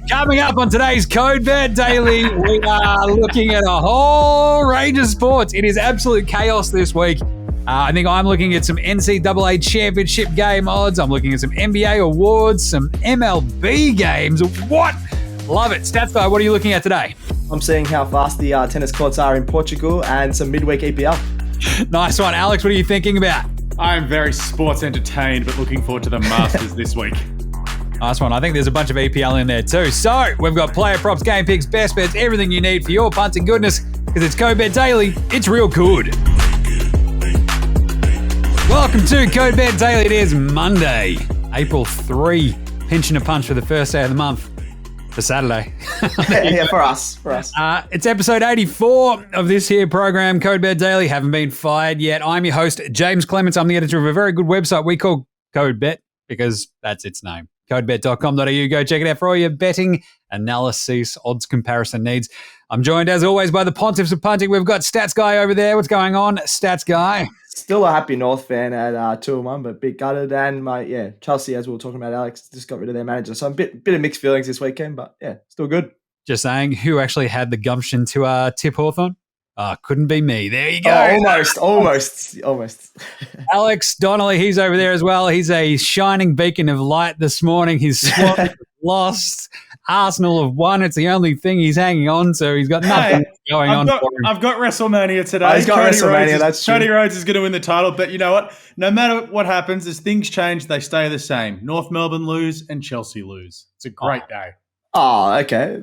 Coming up on today's Code Bet Daily, we are looking at a whole range of sports. It is absolute chaos this week. I think I'm looking at some NCAA Championship game odds. I'm looking at some NBA awards, some MLB games. What? Love it. Stats Guy, what are you looking at today? I'm seeing how fast the tennis courts are in Portugal and some midweek EPL. Nice one. Alex, what are you thinking about? I'm very sports entertained, but looking forward to the Masters this week. Nice one. I think there's a bunch of EPL in there too. So we've got player props, game picks, best bets, everything you need for your punting goodness, because it's Code Bet Daily. It's real good. Welcome to Code Bet Daily. It is Monday, April 3. Pinching a punch for the first day of the month. For Saturday. Yeah, for us. It's episode 84 of this here program, Code Bet Daily. Haven't been fired yet. I'm your host, Jaymz Clements. I'm the editor of a very good website we call Code Bet because that's its name. Codebet.com.au. Go check it out for all your betting, analysis, odds comparison needs. I'm joined, as always, by the Pontiffs of Punting. We've got Stats Guy over there. What's going on, Stats Guy? Still a happy North fan at 2-1, but bit gutted. And Chelsea, as we were talking about, Alex, just got rid of their manager. So a bit of mixed feelings this weekend, but yeah, still good. Just saying, who actually had the gumption to tip Hawthorn? Couldn't be me. There you go. Almost. Alex Donnelly, he's over there as well. He's a shining beacon of light this morning. His Swans lost. Arsenal have won. It's the only thing he's hanging on to. He's got nothing going on for him. I've got WrestleMania today. He's got WrestleMania, that's true. Cody Rhodes is going to win the title, but you know what? No matter what happens, as things change, they stay the same. North Melbourne lose and Chelsea lose. It's a great day. Oh, okay.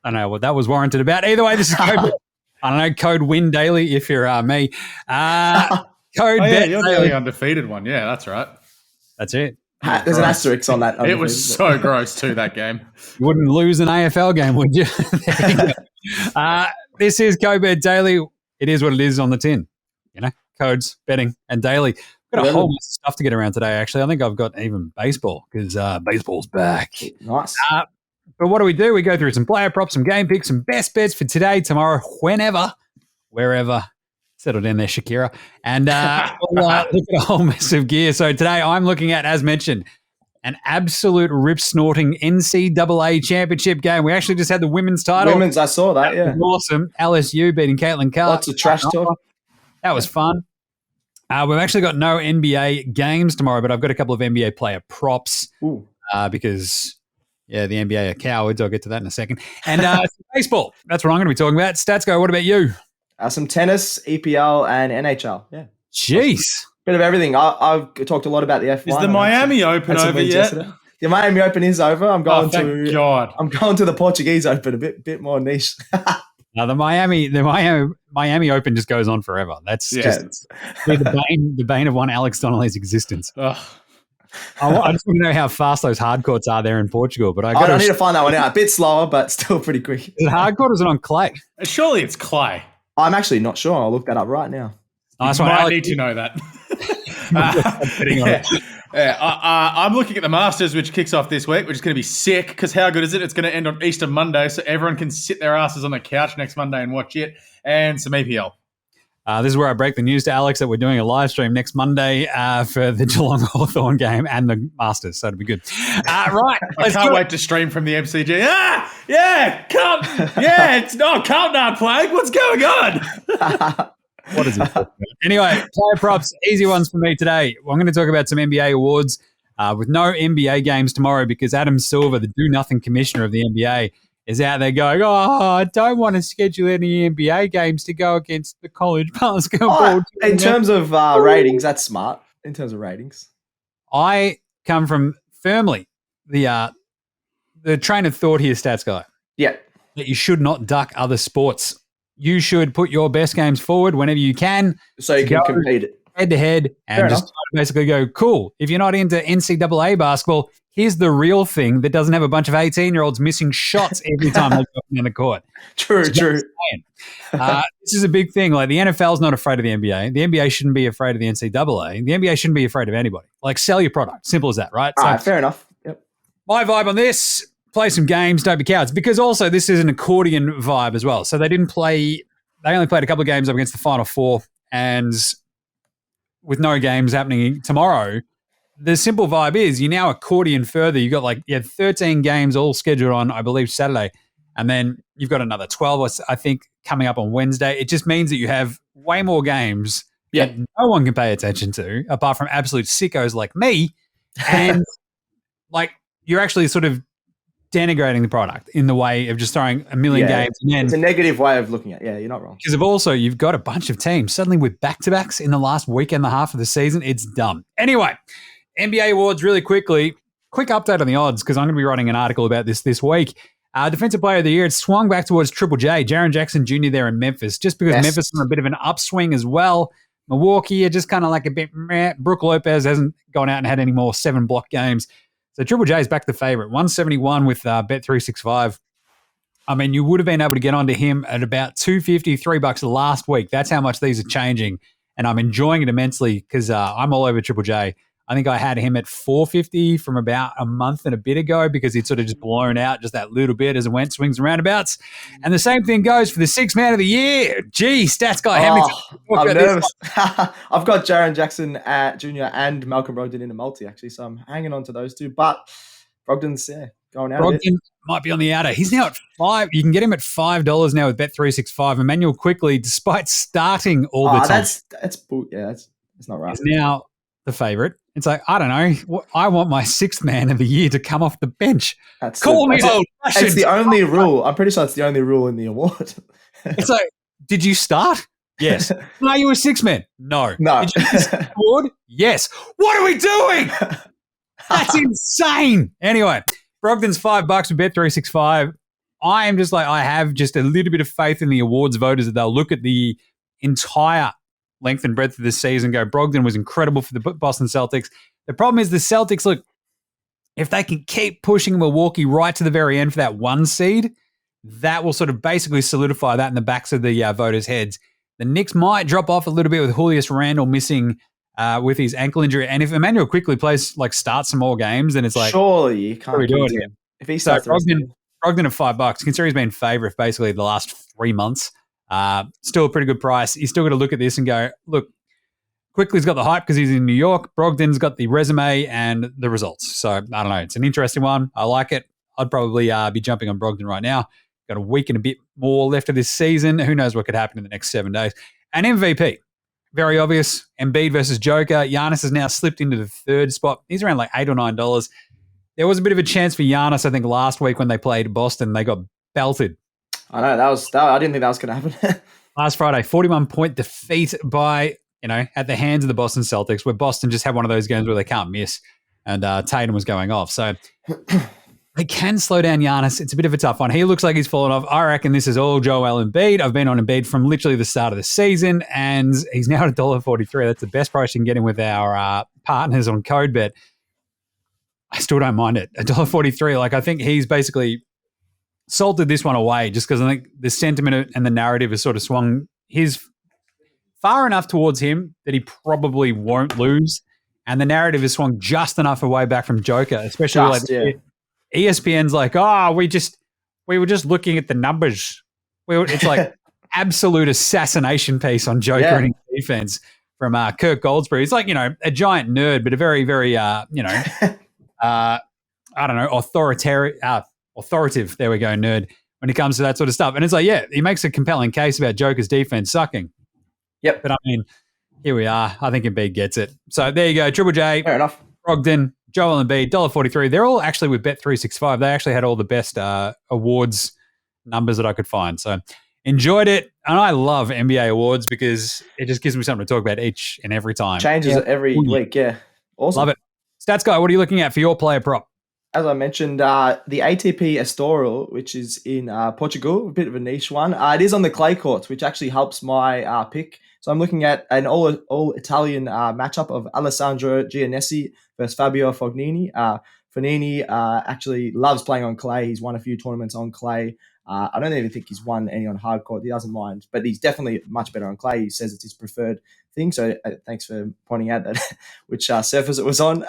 I know what that was warranted about. Either way, this is Code. I don't know, Code Win Daily if you're me. Code Bet you're Daily. the undefeated one. Yeah, that's right. That's it. There's an asterisk on that. It was so gross too, that game. You wouldn't lose an AFL game, would you? This is Code Bet Daily. It is what it is on the tin. You know, codes, betting, and daily. Got a whole bunch of stuff to get around today, actually. I think I've got even baseball because baseball's back. Nice. But what do? We go through some player props, some game picks, some best bets for today, tomorrow, whenever, wherever. Settle down there, Shakira. And we'll look at a whole mess of gear. So today I'm looking at, as mentioned, an absolute rip-snorting NCAA Championship game. We actually just had the women's title. I saw that, yeah. That was awesome. LSU beating Caitlin Carr. Lots of trash talk. That was fun. We've actually got no NBA games tomorrow, but I've got a couple of NBA player props because... yeah, the NBA are cowards. I'll get to that in a second. And baseball. That's what I'm going to be talking about. Stats Go, what about you? Some tennis, EPL, and NHL. Yeah. Jeez. Bit of everything. I've talked a lot about the F1. Is the Miami Open over yet? Yesterday. The Miami Open is over. I'm going God. I'm going to the Portuguese Open, a bit more niche. Now the Miami Open just goes on forever. That's just the bane of one Alex Donnelly's existence. I just want to know how fast those hard courts are there in Portugal. But I need to find that one out. A bit slower, but still pretty quick. Is it hard court or is it on clay? Surely it's clay. I'm actually not sure. I'll look that up right now. Nice You one, might Alex. need to know that. I'm looking at the Masters, which kicks off this week, which is going to be sick because how good is it? It's going to end on Easter Monday, so everyone can sit their asses on the couch next Monday and watch it, and some EPL. This is where I break the news to Alex that we're doing a live stream next Monday for the Geelong Hawthorn game and the Masters, so it'll be good. Right. I can't wait to stream from the MCG. Carlton aren't playing. What's going on? What is it? Anyway, player props, easy ones for me today. Well, I'm going to talk about some NBA awards with no NBA games tomorrow because Adam Silver, the do-nothing commissioner of the NBA, is out there going, I don't want to schedule any NBA games to go against the college basketball. In terms of ratings, that's smart. In terms of ratings. I come from firmly the train of thought here, Stats Guy. Yeah. That you should not duck other sports. You should put your best games forward whenever you can. So you can compete head-to-head and just basically go, cool, if you're not into NCAA basketball, here's the real thing that doesn't have a bunch of 18-year-olds missing shots every time they go in the court. True. This is a big thing. Like the NFL's not afraid of the NBA. The NBA shouldn't be afraid of the NCAA. The NBA shouldn't be afraid of anybody. Like sell your product. Simple as that, right? All right, fair enough. Yep. My vibe on this, play some games, don't be cowards. Because also this is an accordion vibe as well. So they only played a couple of games up against the Final Four, and with no games happening tomorrow, the simple vibe is you now accordion further. You had 13 games all scheduled on, I believe, Saturday. And then you've got another 12, I think, coming up on Wednesday. It just means that you have way more games that no one can pay attention to, apart from absolute sickos like me. And like you're actually sort of denigrating the product in the way of just throwing a million games. And then, it's a negative way of looking at it. Yeah, you're not wrong. Because you've got a bunch of teams suddenly with back-to-backs in the last week and a half of the season. It's dumb. Anyway, NBA awards really quickly. Quick update on the odds because I'm going to be writing an article about this week. Defensive Player of the Year, it's swung back towards Triple J, Jaren Jackson Jr. there in Memphis, just because Memphis is on a bit of an upswing as well. Milwaukee are just kind of like a bit meh. Brook Lopez hasn't gone out and had any more 7-block games. So Triple J is back the favorite, 171 with Bet365. I mean, you would have been able to get onto him at about $2.50, $3 last week. That's how much these are changing. And I'm enjoying it immensely because I'm all over Triple J. I think I had him at $4.50 from about a month and a bit ago because he'd sort of just blown out just that little bit as it went swings and roundabouts. And the same thing goes for the 6th man of the year. Gee, Stats Guy Hamilton. I'm nervous. I've got Jaren Jackson Jr. and Malcolm Brogdon in a multi, actually, so I'm hanging on to those two. But Brogdon's going out. Brogdon might be on the outer. He's now at $5. You can get him at $5 now with Bet365. Emmanuel Quickly, despite starting all the time. That's not right. Is now the favorite. It's like, I don't know. I want my 6th man of the year to come off the bench. Call me old-fashioned. It's the only rule. I'm pretty sure it's the only rule in the award. It's like, did you start? Yes. No, you were 6th man. No. Did you miss the award? Yes. What are we doing? That's insane. Anyway, Brogdon's $5 with Bet365. I am just like, I have just a little bit of faith in the awards voters that they'll look at the entire length and breadth of this season go, Brogdon was incredible for the Boston Celtics. The problem is the Celtics, look, if they can keep pushing Milwaukee right to the very end for that 1 seed, that will sort of basically solidify that in the backs of the voters' heads. The Knicks might drop off a little bit with Julius Randle missing with his ankle injury. And if Emmanuel quickly starts some more games, then it's like, surely you can't do it again. If he starts Brogdon at $5, consider he's been favourite basically the last 3 months. Still a pretty good price. You still got to look at this and go, look, Quickly's got the hype because he's in New York. Brogdon's got the resume and the results. So, I don't know. It's an interesting one. I like it. I'd probably be jumping on Brogdon right now. Got a week and a bit more left of this season. Who knows what could happen in the next 7 days. And MVP, very obvious. Embiid versus Joker. Giannis has now slipped into the 3rd spot. He's around like $8 or $9. There was a bit of a chance for Giannis, I think, last week when they played Boston. They got belted. I know I didn't think that was going to happen. Last Friday, 41-point defeat by, at the hands of the Boston Celtics, where Boston just had one of those games where they can't miss, and Tatum was going off. So they can slow down Giannis. It's a bit of a tough one. He looks like he's fallen off. I reckon this is all Joel Embiid. I've been on Embiid from literally the start of the season, and he's now at $1.43. That's the best price you can get him with our partners on CodeBet. I still don't mind it. $1.43. Like, I think he's basically salted this one away just because I think the sentiment and the narrative has sort of swung far enough towards him that he probably won't lose. And the narrative has swung just enough away back from Joker, especially ESPN's like, we were just looking at the numbers. It's like absolute assassination piece on Joker and his defense from Kirk Goldsberry. He's like, a giant nerd, but a very, very, I don't know, authoritative, there we go, nerd, when it comes to that sort of stuff. And it's like, he makes a compelling case about Joker's defense sucking. Yep. But I mean, here we are. I think Embiid gets it. So there you go. Triple J, fair enough. Brogdon, Joel Embiid, $1.43. They're all actually with Bet365. They actually had all the best awards numbers that I could find. So enjoyed it. And I love NBA awards because it just gives me something to talk about each and every time. Changes it every week. Yeah. Awesome. Love it. Stats Guy, what are you looking at for your player prop? As I mentioned, the ATP Estoril, which is in Portugal, a bit of a niche one. It is on the clay courts, which actually helps my pick. So I'm looking at an all-Italian matchup of Alessandro Giannesi versus Fabio Fognini. Fognini actually loves playing on clay. He's won a few tournaments on clay. I don't even think he's won any on hard court. He doesn't mind, but he's definitely much better on clay. He says it's his preferred thing. So thanks for pointing out that which surface it was on.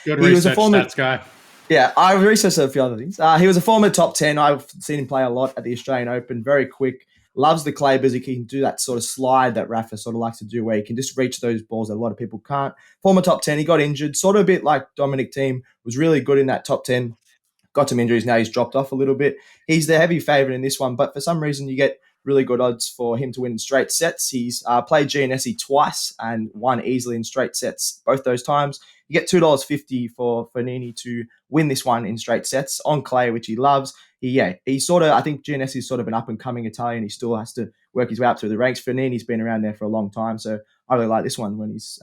Good research, Stats Guy. Yeah, I researched a few other things. He was a former top 10. I've seen him play a lot at the Australian Open. Very quick, loves the clay because he can do that sort of slide that Rafa sort of likes to do, where he can just reach those balls that a lot of people can't. Former top 10, he got injured, sort of a bit like Dominic Thiem, was really good in that top 10. Got some injuries, now he's dropped off a little bit. He's the heavy favourite in this one, but for some reason you get really good odds for him to win in straight sets. He's played Giannessi twice and won easily in straight sets both those times. You get $2.50 for Fognini to win this one in straight sets on clay, which he loves. He's sort of, I think Giannessi's sort of an up-and-coming Italian. He still has to work his way up through the ranks. Fognini's been around there for a long time, so I really like this one when he's,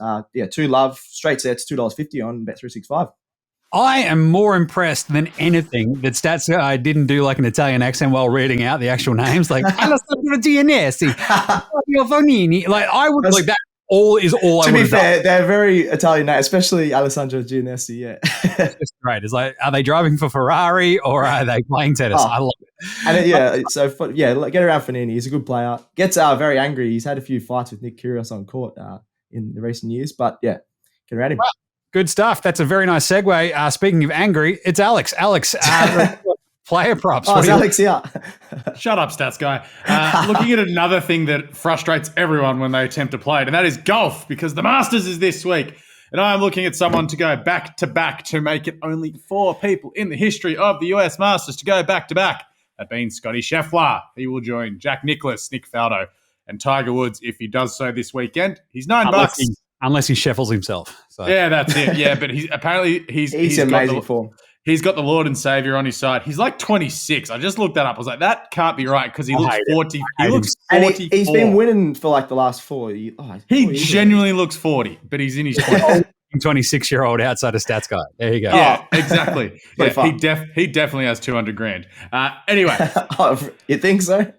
2 love, straight sets, $2.50 on Bet365. I am more impressed than anything that Stats Guy didn't do like an Italian accent while reading out the actual names, like Alessandro Giannessi, Fabio Fognini. Like I would like that. All I would. To be fair, they're very Italian names, especially Alessandro Giannessi. Yeah, it's just great. It's like, are they driving for Ferrari or are they playing tennis? I love it. And get around Fognini. He's a good player. Gets very angry. He's had a few fights with Nick Kyrgios on court in the recent years, but yeah, get around him. Well, good stuff. That's a very nice segue. Speaking of angry, it's Alex. Alex, player props. Oh, it's Alex here. Shut up, Stats Guy. Looking at another thing that frustrates everyone when they attempt to play it, and that is golf, because the Masters is this week. And I'm looking at someone to go back-to-back to make it only 4 people in the history of the US Masters to go back-to-back. That being Scottie Scheffler. He will join Jack Nicklaus, Nick Faldo, and Tiger Woods if he does so this weekend. He's $9. Unless he shuffles himself. So. Yeah, that's it. Yeah, but he's in amazing form. He's got the Lord and Savior on his side. He's like 26. I just looked that up. I was like, that can't be right because he looks 40. He looks 44. He's been winning for like the last 4 years. He genuinely looks 40, but he's in his 20s. 26-year-old outside of Stats Guy. There you go. Yeah, exactly. Yeah, he definitely has $200,000. Anyway. You think so?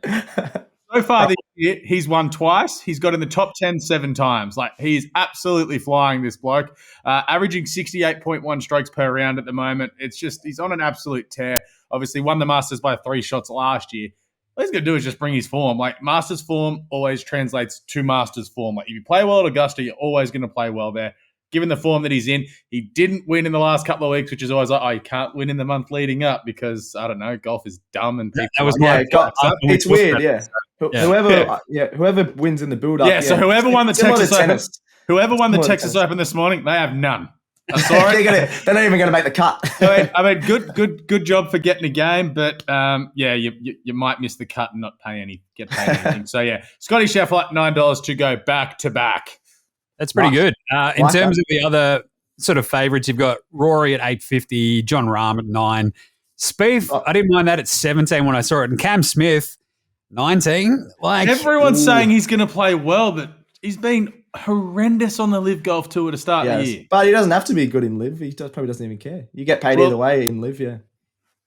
So far this year, he's won twice. He's got in the top 10 7 times. Like, he's absolutely flying, this bloke. Averaging 68.1 strokes per round at the moment. It's just, he's on an absolute tear. Obviously, won the Masters by 3 shots last year. All he's going to do is just bring his form. Like, Masters form always translates to Masters form. Like, if you play well at Augusta, you're always going to play well there. Given the form that he's in, he didn't win in the last couple of weeks, which is always like, oh, you can't win in the month leading up because, I don't know, golf is dumb and people. That was it's weird, yeah. Whoever wins in the build-up. Yeah, so whoever won the Texas Open this morning, they have none. I'm sorry. They're not even going to make the cut. I mean, good job for getting a game, but you might miss the cut and not get paid anything. So yeah, Scottie Scheffler, $9 to go back to back. That's pretty good. In terms of the other sort of favourites, you've got Rory at $8.50, John Rahm at $9, Spieth. I didn't mind that at 17 when I saw it, and Cam Smith, 19. Like everyone's saying he's going to play well, but he's been horrendous on the Live Golf Tour to start the year. But he doesn't have to be good in Live. He probably doesn't even care. You get paid either way in Live, yeah.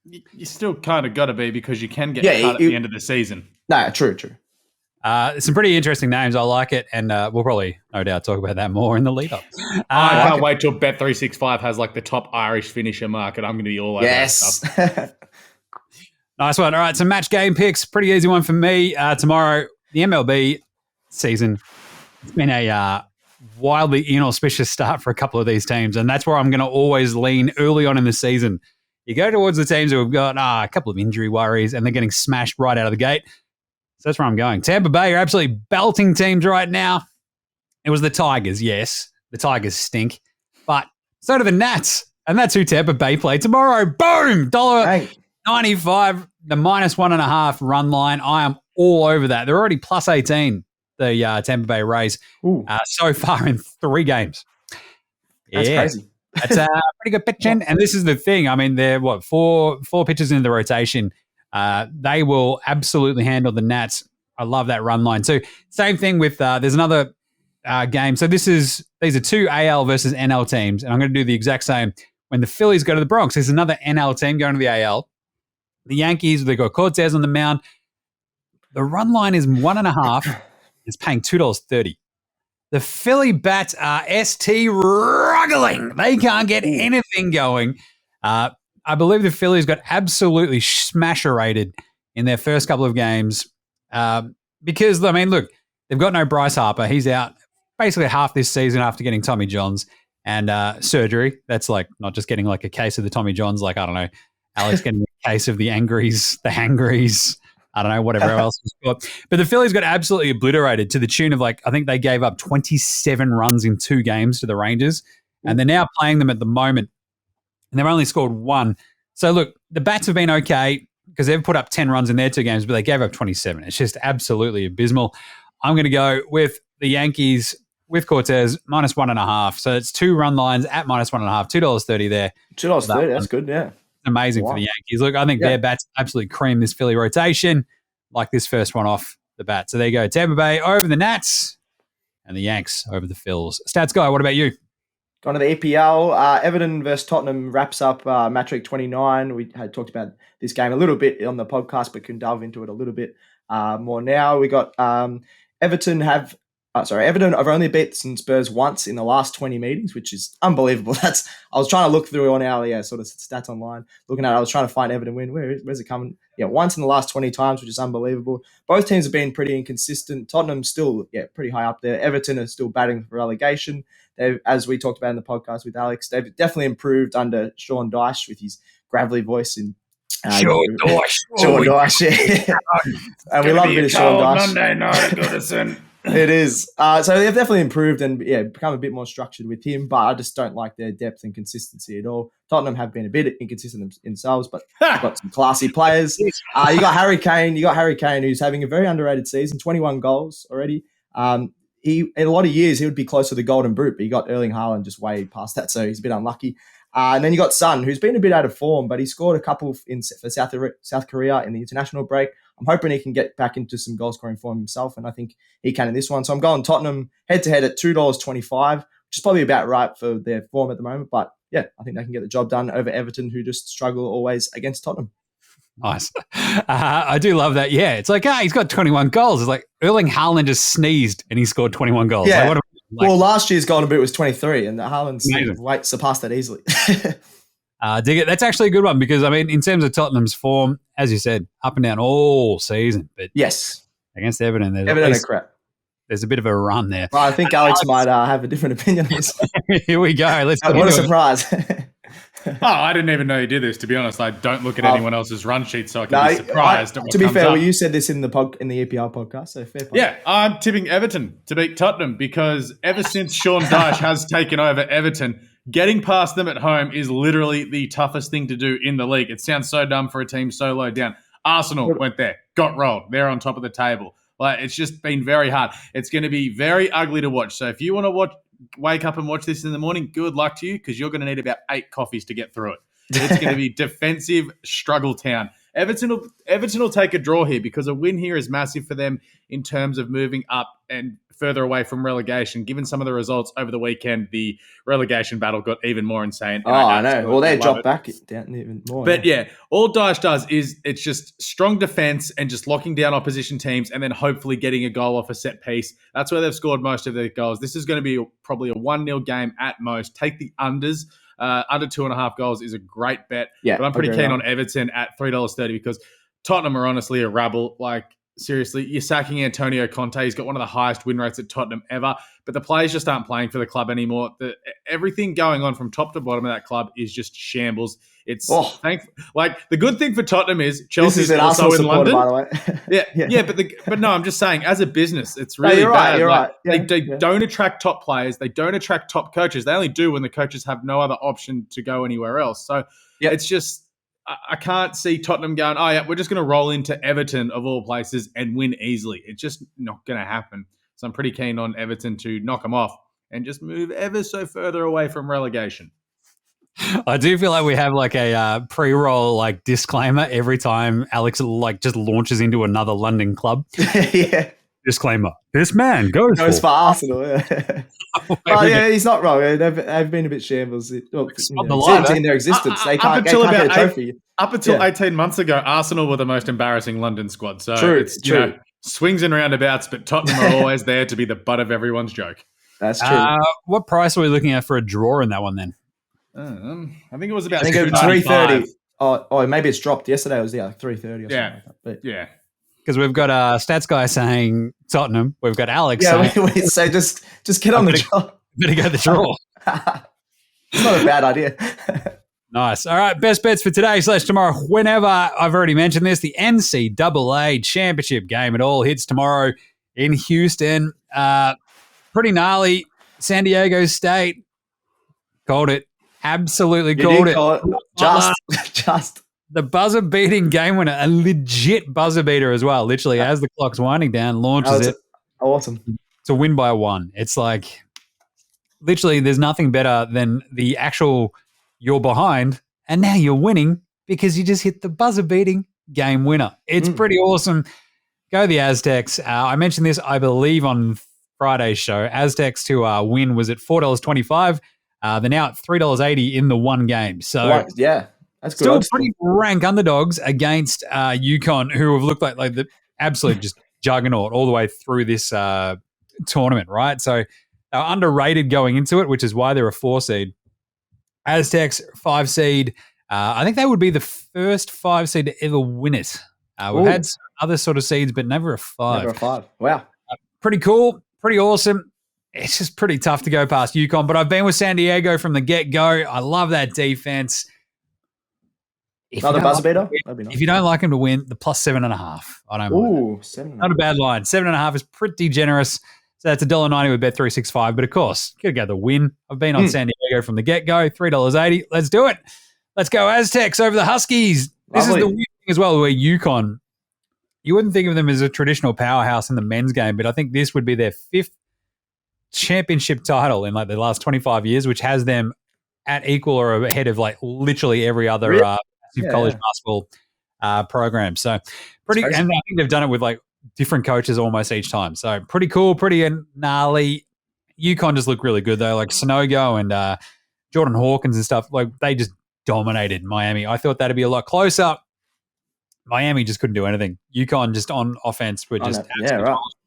You still kind of got to be because you can get cut at the end of the season. No, true. Some pretty interesting names. I like it, and we'll probably, no doubt, talk about that more in the lead-up. I can't wait till Bet365 has like the top Irish finisher market. I'm going to be all over that stuff. Nice one. All right, some match game picks. Pretty easy one for me. Tomorrow, the MLB season. It's been a wildly inauspicious start for a couple of these teams, and that's where I'm going to always lean early on in the season. You go towards the teams who have got a couple of injury worries, and they're getting smashed right out of the gate. So that's where I'm going. Tampa Bay are absolutely belting teams right now. It was the Tigers, yes. The Tigers stink. But so do the Nats. And that's who Tampa Bay play tomorrow. Boom! $1.95, the -1.5 run line. I am all over that. They're already plus 18, the Tampa Bay Rays, so far in 3 games. That's crazy. That's a pretty good pitching. And this is the thing. I mean, they're, four pitchers in the rotation. They will absolutely handle the Nats. I love that run line too. Same thing with there's another game. So these are 2 AL versus NL teams, and I'm going to do the exact same. When the Phillies go to the Bronx, there's another NL team going to the AL. The Yankees, they've got Cortez on the mound. The run line is 1.5. It's paying $2.30. The Philly bats are struggling. They can't get anything going. I believe the Phillies got absolutely smasherated in their first couple of games because, I mean, look, they've got no Bryce Harper. He's out basically half this season after getting Tommy Johns and surgery. That's like not just getting like a case of the Tommy Johns, like, I don't know, Alex getting a case of the hangries, I don't know, whatever else was But the Phillies got absolutely obliterated to the tune of I think they gave up 27 runs in 2 games to the Rangers, and they're now playing them at the moment, and they've only scored 1. So look, the bats have been okay because they've put up 10 runs in their 2 games, but they gave up 27. It's just absolutely abysmal. I'm going to go with the Yankees with Cortez minus 1.5. So it's 2 run lines at minus 1.5, $2.30 there. $2.30, that's good, yeah. Amazing for the Yankees. Look, I think their bats absolutely cream this Philly rotation, like this first one off the bat. So there you go. Tampa Bay over the Nats and the Yanks over the Phils. Stats guy, what about you? Going to the EPL, Everton versus Tottenham wraps up match week 29. We had talked about this game a little bit on the podcast, but can delve into it a little bit more now. We got Everton have only beaten Spurs once in the last 20 meetings, which is unbelievable. I was trying to look through on our sort of stats online, looking at it. I was trying to find Everton win. Where's it coming? Yeah, once in the last 20 times, which is unbelievable. Both teams have been pretty inconsistent. Tottenham's still pretty high up there. Everton are still batting for relegation. As we talked about in the podcast with Alex, they've definitely improved under Sean Dyche with his gravelly voice and Sean Dyche, yeah. And we love a bit of Sean Dyche. Monday night, Goodison. It is. So they've definitely improved and become a bit more structured with him, but I just don't like their depth and consistency at all. Tottenham have been a bit inconsistent themselves, but they've got some classy players. You got Harry Kane. Who's having a very underrated season, 21 goals already. In a lot of years, he would be close to the Golden Boot, but he got Erling Haaland just way past that, so he's a bit unlucky. And then you got Son, who's been a bit out of form, but he scored a couple for South Korea in the international break. I'm hoping he can get back into some goal-scoring form himself, and I think he can in this one. So I'm going Tottenham head-to-head at $2.25, which is probably about right for their form at the moment. But, yeah, I think they can get the job done over Everton, who just struggle always against Tottenham. Nice. I do love that. Yeah, it's like, he's got 21 goals. It's like Erling Haaland just sneezed and he scored 21 goals. Yeah. Well, last year's Golden Boot was 23 and Haaland's surpassed that easily. Dig it. That's actually a good one because, I mean, in terms of Tottenham's form, as you said, up and down all season. But yes, against Everton, there's a bit of a run there. Well, I think Alex might have a different opinion on this. Here we go. What a surprise. I didn't even know you did this, to be honest. I don't look at anyone else's run sheet, so I can be surprised. To be fair, you said this in the EPL podcast, so fair play. Yeah, I'm tipping Everton to beat Tottenham because ever since Sean Dyche has taken over Everton, getting past them at home is literally the toughest thing to do in the league. It sounds so dumb for a team so low down. Arsenal went there, got rolled. They're on top of the table. It's just been very hard. It's going to be very ugly to watch. So if you want to wake up and watch this in the morning, good luck to you because you're going to need about 8 coffees to get through it. It's going to be defensive struggle town. Everton will take a draw here because a win here is massive for them in terms of moving up and further away from relegation. Given some of the results over the weekend, the relegation battle got even more insane. I know. Well, they dropped back down even more. But all Dyche does is it's just strong defense and just locking down opposition teams and then hopefully getting a goal off a set piece. That's where they've scored most of their goals. This is going to be probably a 1-0 game at most. Take the unders. Under 2.5 goals is a great bet. Yeah, but I'm pretty keen on Everton at $3.30 because Tottenham are honestly a rabble. Seriously, you're sacking Antonio Conte. He's got one of the highest win rates at Tottenham ever, but the players just aren't playing for the club anymore. Everything going on from top to bottom of that club is just shambles. It's the good thing for Tottenham is Chelsea's also in London. By the way. but no, I'm just saying as a business, it's really bad. You're right. They don't attract top players. They don't attract top coaches. They only do when the coaches have no other option to go anywhere else. So it's just. I can't see Tottenham going, we're just going to roll into Everton of all places and win easily. It's just not going to happen. So I'm pretty keen on Everton to knock them off and just move ever so further away from relegation. I do feel like we have a pre-roll disclaimer every time Alex just launches into another London club. Yeah. Disclaimer: this man goes for Arsenal. Yeah. He's not wrong. They've been a bit shambles. In their existence, they can't get a trophy. Up until 18 months ago, Arsenal were the most embarrassing London squad. So true. Swings and roundabouts, but Tottenham are always there to be the butt of everyone's joke. That's true. What price are we looking at for a draw in that one then? I think it was about $3.30. Oh, maybe it's dropped. Yesterday it was $3.30 or something like that. But because we've got Stats Guy saying Tottenham. We've got Alex saying... so just get on the draw. Better go the draw. It's not a bad idea. Nice. All right, best bets for today / tomorrow. Whenever, I've already mentioned this, the NCAA Championship game. It all hits tomorrow in Houston. Pretty gnarly. San Diego State called it. Absolutely You called did it. call it. Just. The buzzer-beating game winner, a legit buzzer beater as well. Literally, as the clock's winding down, launches it Awesome. to win by 1. It's like, literally, there's nothing better than the actual you're behind and now you're winning because you just hit the buzzer-beating game winner. It's pretty awesome. Go the Aztecs. I mentioned this, I believe, on Friday's show. Aztecs to win was at $4.25. They're now at $3.80 in the one game. So yeah, that's good. Still pretty rank underdogs against UConn, who have looked like the absolute just juggernaut all the way through this tournament, right? So they're underrated going into it, which is why they're a 4 seed. Aztecs, 5 seed. I think they would be the first 5 seed to ever win it. We've had other sort of seeds, but never a 5. Never a 5. Wow. Pretty cool. Pretty awesome. It's just pretty tough to go past UConn, but I've been with San Diego from the get-go. I love that defense. Another buzzer beater? If you don't like him to win, the plus 7.5. I don't mind. 7.5. Not a bad line. 7.5 is pretty generous. So that's $1.90 with Bet365. But of course, you got to go the win. I've been on San Diego from the get-go. $3.80. Let's do it. Let's go Aztecs over the Huskies. This is the weird thing as well, where UConn, you wouldn't think of them as a traditional powerhouse in the men's game, but I think this would be their 5th championship title in like the last 25 years, which has them at equal or ahead of like literally every other college basketball program. So pretty, and I think they've done it with like different coaches almost each time. So pretty cool, pretty gnarly. UConn just look really good though, like Sonogo and Jordan Hawkins and stuff. Like they just dominated Miami. I thought that'd be a lot closer. Miami just couldn't do anything. UConn just on offense were just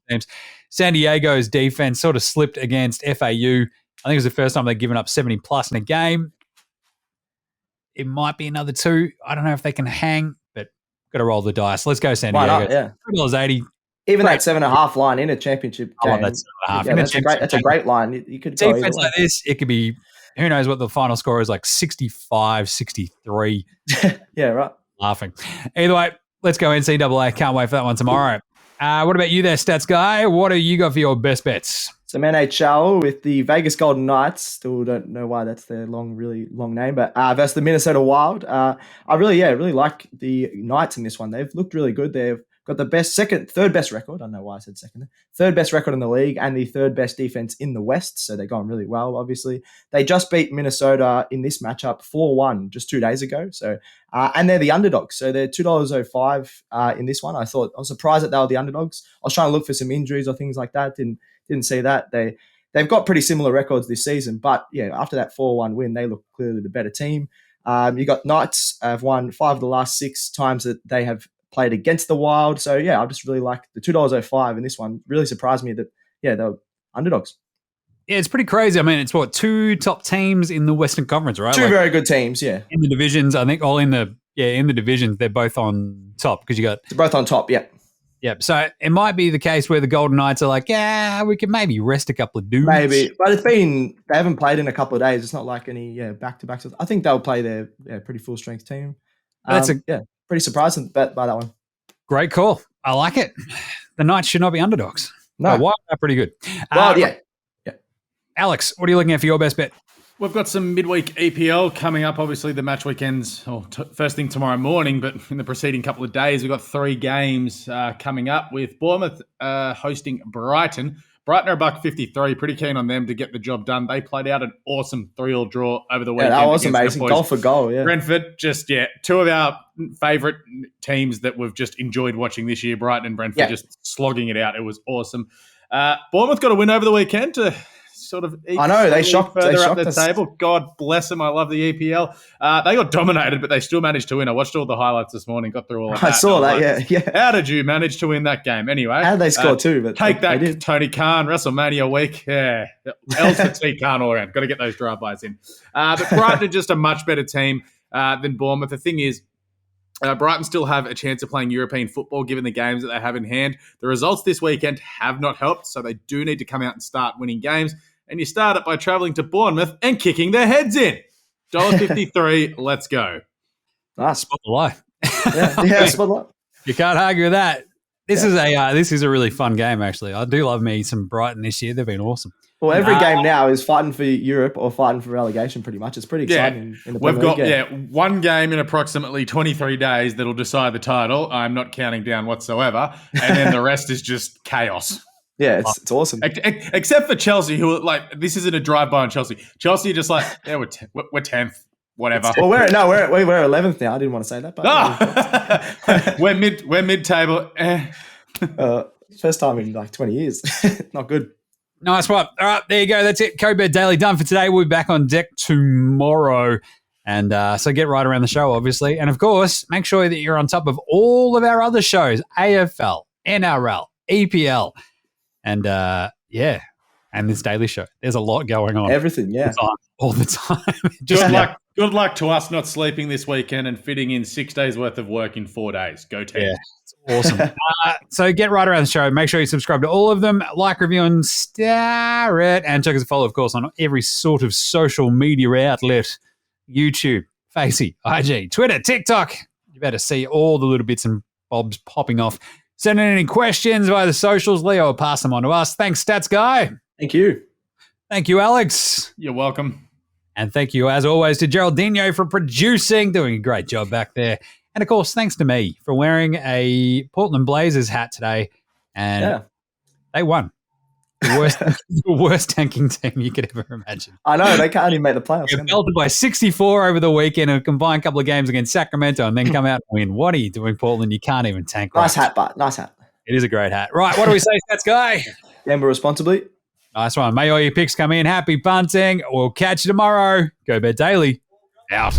teams. San Diego's defense sort of slipped against FAU. I think it was the first time they'd given up 70 plus in a game. It might be another 2. I don't know if they can hang, but got to roll the dice. Let's go San Diego. Why not? Yeah. $3.80. Even that 7.5 line in a championship game. That's 7.5. Yeah, that's a great line. You could go defense like this, it could be, who knows what the final score is, like 65, 63. Yeah, right. Laughing. Either way, let's go NCAA. Can't wait for that one tomorrow. What about you there, stats guy? What do you got for your best bets? Some NHL with the Vegas Golden Knights. Still don't know why that's their really long name, but versus the Minnesota Wild. I really like the Knights in this one. They've looked really good. They've got the third best record. I don't know why I said second. Third best record in the league and the third best defense in the West. So they're going really well, obviously. They just beat Minnesota in this matchup 4-1 just 2 days ago. So, and they're the underdogs. So they're $2.05 in this one. I was surprised that they were the underdogs. I was trying to look for some injuries or things like that. Didn't see that. They've got pretty similar records this season, but yeah, after that 4-1 win, they look clearly the better team. You got Knights have won 5 of the last 6 times that they have played against the Wild. So yeah, I just really like the $2.05 in this one. Really surprised me that they're underdogs. Yeah, it's pretty crazy. I mean, it's 2 top teams in the Western Conference, right? 2 very good teams, yeah. In the divisions, I think all in the divisions, they're both on top because you got they're both on top, yeah. Yep. So it might be the case where the Golden Knights are like, we could maybe rest a couple of dudes. Maybe. But they haven't played in a couple of days. It's not like any back-to-backs. I think they'll play their pretty full-strength team. Pretty surprising by that one. Great call. I like it. The Knights should not be underdogs. No. Wild are pretty good. Well, yeah. Alex, what are you looking at for your best bet? We've got some midweek EPL coming up. Obviously, the match weekends, first thing tomorrow morning, but in the preceding couple of days, we've got 3 games coming up with Bournemouth hosting Brighton. Brighton are $1.53. Pretty keen on them to get the job done. They played out an awesome 3-3 draw over the weekend. Yeah, that was amazing. Goal for goal, yeah. Brentford, 2 of our favourite teams that we've just enjoyed watching this year. Brighton and Brentford just slogging it out. It was awesome. Bournemouth got a win over the weekend to sort of I know, they shocked up the us. table. God bless them. I love the EPL. They got dominated, but they still managed to win. I watched all the highlights this morning, got through all of that. I saw that, yeah. How did you manage to win that game? Anyway. How did they score too? But take that, Tony Khan, WrestleMania week. Yeah. L's for T Khan all around. Got to get those drive-bys in. But Brighton are just a much better team than Bournemouth. The thing is, Brighton still have a chance of playing European football given the games that they have in hand. The results this weekend have not helped, so they do need to come out and start winning games. And you start it by travelling to Bournemouth and kicking their heads in. $1.53. Let's go. Nice. Spot the life. Yeah, spotlight. You can't argue with that. This is a really fun game, actually. I do love me some Brighton this year. They've been awesome. Well, every game now is fighting for Europe or fighting for relegation pretty much. It's pretty exciting in the Premier League. One game in approximately 23 days that'll decide the title. I'm not counting down whatsoever. And then the rest is just chaos. Yeah, it's awesome. Except for Chelsea, who like, this isn't a drive-by on Chelsea. Chelsea are just like, yeah, we're 10th. Whatever. Well, we're 11th now. I didn't want to say that, but we're mid-table. First time in like 20 years. Not good. Nice one. All right, there you go. That's it. Code Bet Daily done for today. We'll be back on deck tomorrow. And so get right around the show, obviously. And, of course, make sure that you're on top of all of our other shows, AFL, NRL, EPL, and, and this daily show. There's a lot going on. Everything, yeah. All the time. Good luck to us not sleeping this weekend and fitting in 6 days' worth of work in 4 days. Go team. Yeah, it's awesome. So get right around the show. Make sure you subscribe to all of them. Like, review, and star it. And check us a follow, of course, on every sort of social media outlet. YouTube, Facey, IG, Twitter, TikTok. You better see all the little bits and bobs popping off. Send in any questions via the socials. Leo will pass them on to us. Thanks, Stats Guy. Thank you. Thank you, Alex. You're welcome. And thank you, as always, to Geraldinho for producing, doing a great job back there. And, of course, thanks to me for wearing a Portland Blazers hat today. And they won. The worst tanking team you could ever imagine. I know. They can't even make the playoffs. They belted by 64 over the weekend and a combined couple of games against Sacramento and then come out and win. What are you doing, Portland? You can't even tank. Nice hat, but nice hat. It is a great hat. Right, what do we say, Stats Guy? Gamble responsibly. Nice one. May all your picks come in. Happy punting. We'll catch you tomorrow. Go Bet Daily. Out.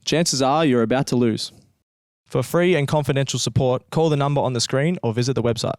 Chances are you're about to lose. For free and confidential support, call the number on the screen or visit the website.